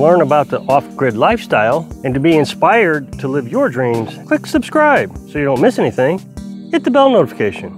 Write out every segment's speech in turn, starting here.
learn about the off-grid lifestyle and to be inspired to live your dreams, click subscribe so you don't miss anything. Hit the bell notification.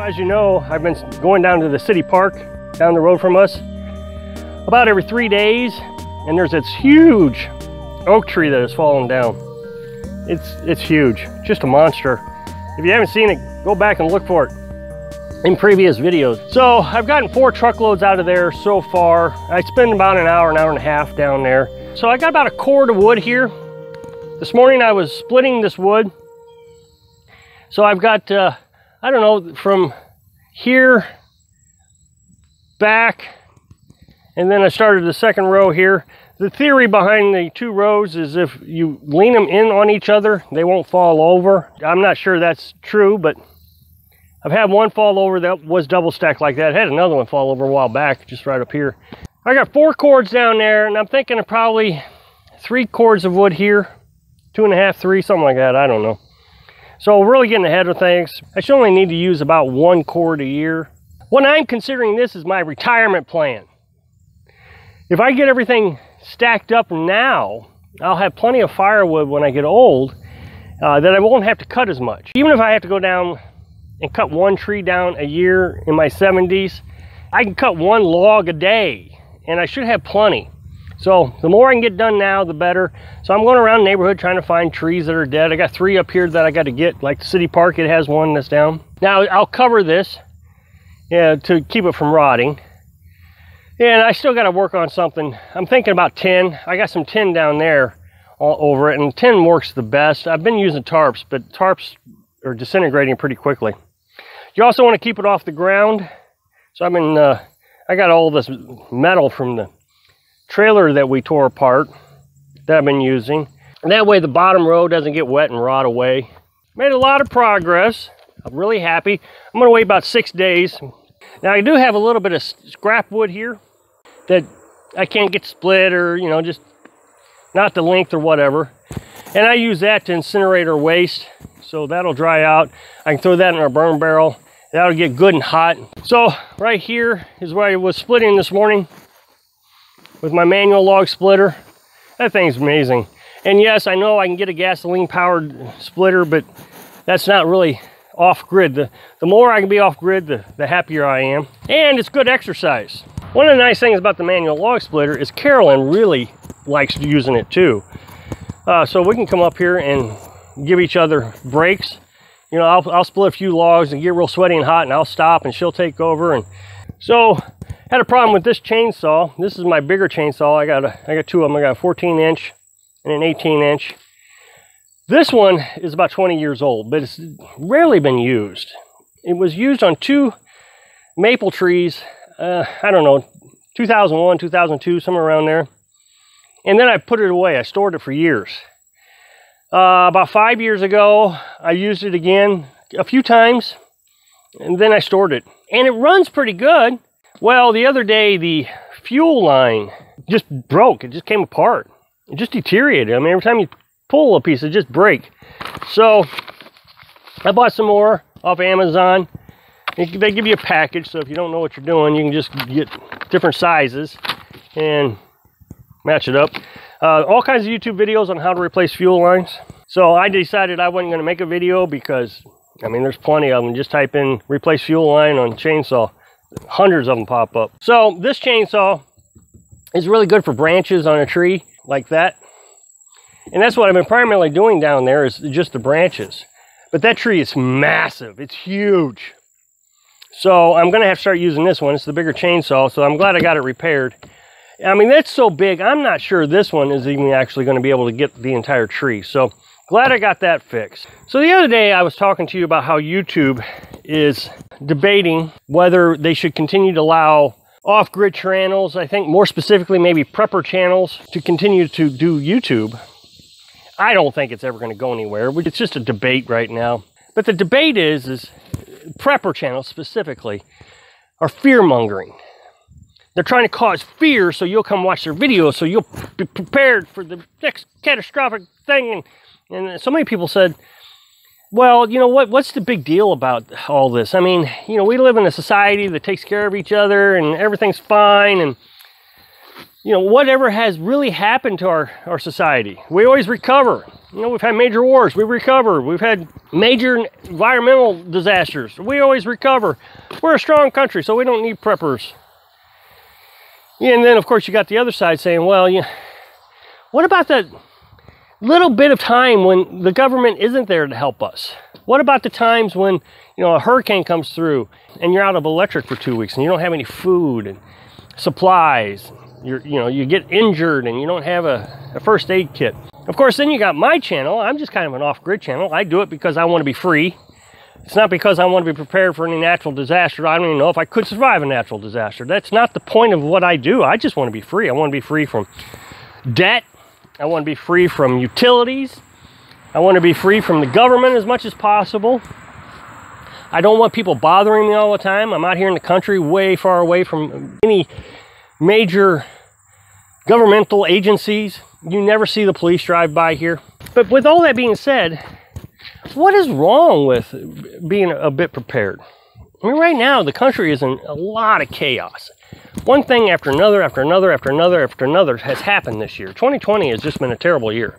As you know, I've been going down to the city park down the road from us about every 3 days, and there's this huge oak tree that has fallen down. It's huge, just a monster. If you haven't seen it, go back and look for it in previous videos. So I've gotten 4 truckloads out of there so far. I spend about an hour and a half down there. So I got about a cord of wood here. This morning I was splitting this wood. So I've got I don't know, from here back, and then I started the second row here. The theory behind the 2 rows is if you lean them in on each other, they won't fall over. I'm not sure that's true, but I've had one fall over that was double stacked like that. I had another one fall over a while back, just right up here. I got 4 cords down there, and I'm thinking of probably 3 cords of wood here, 2.5, 3, something like that, I don't know. So we're really getting ahead of things. I should only need to use about 1 cord a year. What I'm considering this is my retirement plan. If I get everything stacked up now, I'll have plenty of firewood when I get old that I won't have to cut as much. Even if I have to go down and cut 1 tree down a year in my 70s, I can cut 1 log a day and I should have plenty. So the more I can get done now, the better. So I'm going around the neighborhood trying to find trees that are dead. I got 3 up here that I got to get, like the city park, it has 1 that's down. Now I'll cover this to keep it from rotting. And I still got to work on something. I'm thinking about tin. I got some tin down there all over it, and tin works the best. I've been using tarps, but tarps are disintegrating pretty quickly. You also want to keep it off the ground. So I got all this metal from the trailer that we tore apart that I've been using, and that way the bottom row doesn't get wet and rot away. Made a lot of progress. I'm really happy. I'm going to wait about 6 days. Now I do have a little bit of scrap wood here that I can't get split, or just not the length or whatever, and I use that to incinerate our waste, so that'll dry out. I can throw that in our burn barrel. That'll get good and hot. So right here is where I was splitting this morning with my manual log splitter. That thing's amazing. And yes, I know I can get a gasoline powered splitter, but that's not really off-grid. The more I can be off-grid, the happier I am. And it's good exercise. One of the nice things about the manual log splitter is Carolyn really likes using it too. So we can come up here and give each other breaks. I'll split a few logs and get real sweaty and hot, and I'll stop and she'll take over. And so had a problem with this chainsaw. This is my bigger chainsaw. I got 2 of them. I got a 14-inch and an 18-inch. This one is about 20 years old, but it's rarely been used. It was used on 2 maple trees, I don't know, 2001, 2002, somewhere around there. And then I put it away. I stored it for years. About 5 years ago, I used it again a few times, and then I stored it. And it runs pretty good. Well, the other day, the fuel line just broke. It just came apart. It just deteriorated. I mean, every time you pull a piece, it just breaks. So I bought some more off Amazon. They give you a package, so if you don't know what you're doing, you can just get different sizes and match it up. All kinds of YouTube videos on how to replace fuel lines. So I decided I wasn't going to make a video because, I mean, there's plenty of them. Just type in replace fuel line on chainsaw. Hundreds of them pop up. So this chainsaw is really good for branches on a tree like that. And that's what I've been primarily doing down there, is just the branches. But that tree is massive. It's huge. So I'm going to have to start using this one. It's the bigger chainsaw, so I'm glad I got it repaired. I mean, that's so big, I'm not sure this one is even actually going to be able to get the entire tree. So glad I got that fixed. So the other day I was talking to you about how YouTube is debating whether they should continue to allow off-grid channels, I think more specifically maybe prepper channels, to continue to do YouTube. I don't think it's ever going to go anywhere. It's just a debate right now. But the debate is prepper channels specifically are fear-mongering. They're trying to cause fear so you'll come watch their videos, so you'll be prepared for the next catastrophic thing. And so many people said, well, you know, what's the big deal about all this? I mean, you know, we live in a society that takes care of each other and everything's fine. And, you know, whatever has really happened to our society, we always recover. You know, we've had major wars, we recover. We've had major environmental disasters, we always recover. We're a strong country, so we don't need preppers. And then, of course, you got the other side saying, well, yeah, what about that little bit of time when the government isn't there to help us? What about the times when, you know, a hurricane comes through and you're out of electric for 2 weeks and you don't have any food and supplies? You get injured and you don't have a first aid kit. Of course, then you got my channel. I'm just kind of an off-grid channel. I do it because I want to be free. It's not because I want to be prepared for any natural disaster. I don't even know if I could survive a natural disaster. That's not the point of what I do. I just want to be free. I want to be free from debt. I want to be free from utilities. I want to be free from the government as much as possible. I don't want people bothering me all the time. I'm out here in the country, way far away from any major governmental agencies. You never see the police drive by here. But with all that being said, what is wrong with being a bit prepared? I mean, right now, the country is in a lot of chaos. One thing after another, after another, after another, after another has happened this year. 2020 has just been a terrible year.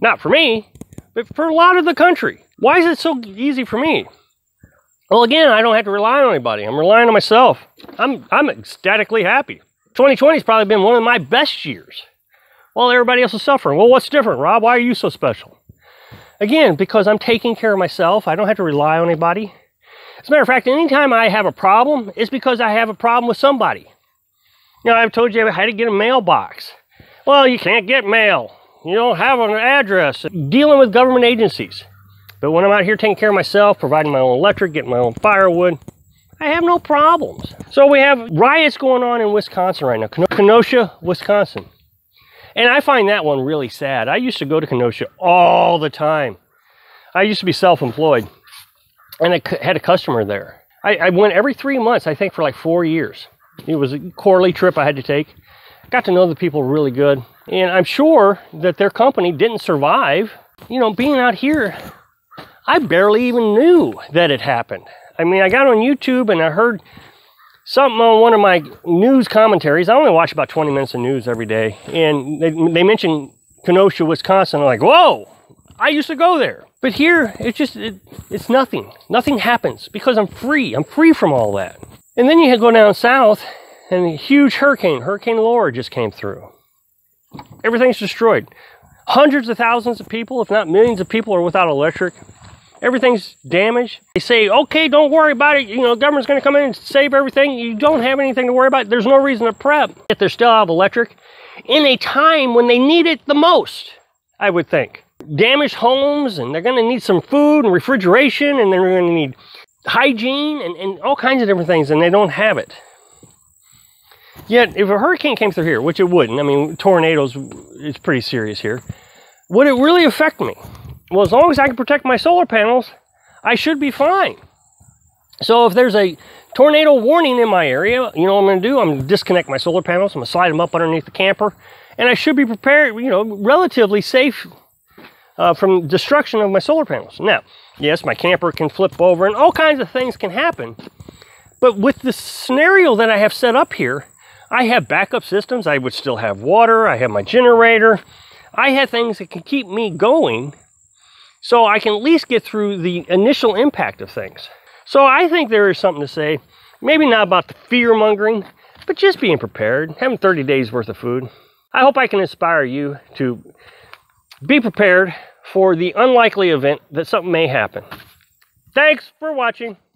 Not for me, but for a lot of the country. Why is it so easy for me? Well, again, I don't have to rely on anybody. I'm relying on myself. I'm ecstatically happy. 2020 has probably been one of my best years, while everybody else is suffering. Well, what's different, Rob? Why are you so special? Again, because I'm taking care of myself. I don't have to rely on anybody. As a matter of fact, anytime I have a problem, it's because I have a problem with somebody. You know, I've told you I had to get a mailbox. Well, you can't get mail. You don't have an address. Dealing with government agencies. But when I'm out here taking care of myself, providing my own electric, getting my own firewood, I have no problems. So we have riots going on in Wisconsin right now. Kenosha, Wisconsin. And I find that one really sad. I used to go to Kenosha all the time. I used to be self-employed. And I had a customer there. I went every 3 months, I think, for like 4 years. It was a quarterly trip I had to take. Got to know the people really good. And I'm sure that their company didn't survive. You know, being out here, I barely even knew that it happened. I mean, I got on YouTube and I heard something on one of my news commentaries. I only watch about 20 minutes of news every day. And they mentioned Kenosha, Wisconsin. I'm like, whoa, I used to go there. But here, it's nothing. Nothing happens because I'm free. I'm free from all that. And then you go down south and a huge Hurricane Laura just came through. Everything's destroyed. Hundreds of thousands of people, if not millions of people, are without electric. Everything's damaged. They say, okay, don't worry about it. You know, the government's going to come in and save everything. You don't have anything to worry about. There's no reason to prep. Yet they're still out of electric in a time when they need it the most, I would think. Damaged homes, and they're going to need some food and refrigeration, and they're going to need hygiene and all kinds of different things, and they don't have it. Yet, if a hurricane came through here, which it wouldn't, I mean, tornadoes, it's pretty serious here, would it really affect me? Well, as long as I can protect my solar panels, I should be fine. So if there's a tornado warning in my area, you know what I'm going to do? I'm going to disconnect my solar panels. I'm going to slide them up underneath the camper. And I should be prepared, you know, relatively safe from destruction of my solar panels. Now, yes, my camper can flip over and all kinds of things can happen. But with the scenario that I have set up here, I have backup systems. I would still have water. I have my generator. I have things that can keep me going so I can at least get through the initial impact of things. So I think there is something to say, maybe not about the fear-mongering, but just being prepared, having 30 days worth of food. I hope I can inspire you to be prepared for the unlikely event that something may happen. Thanks for watching.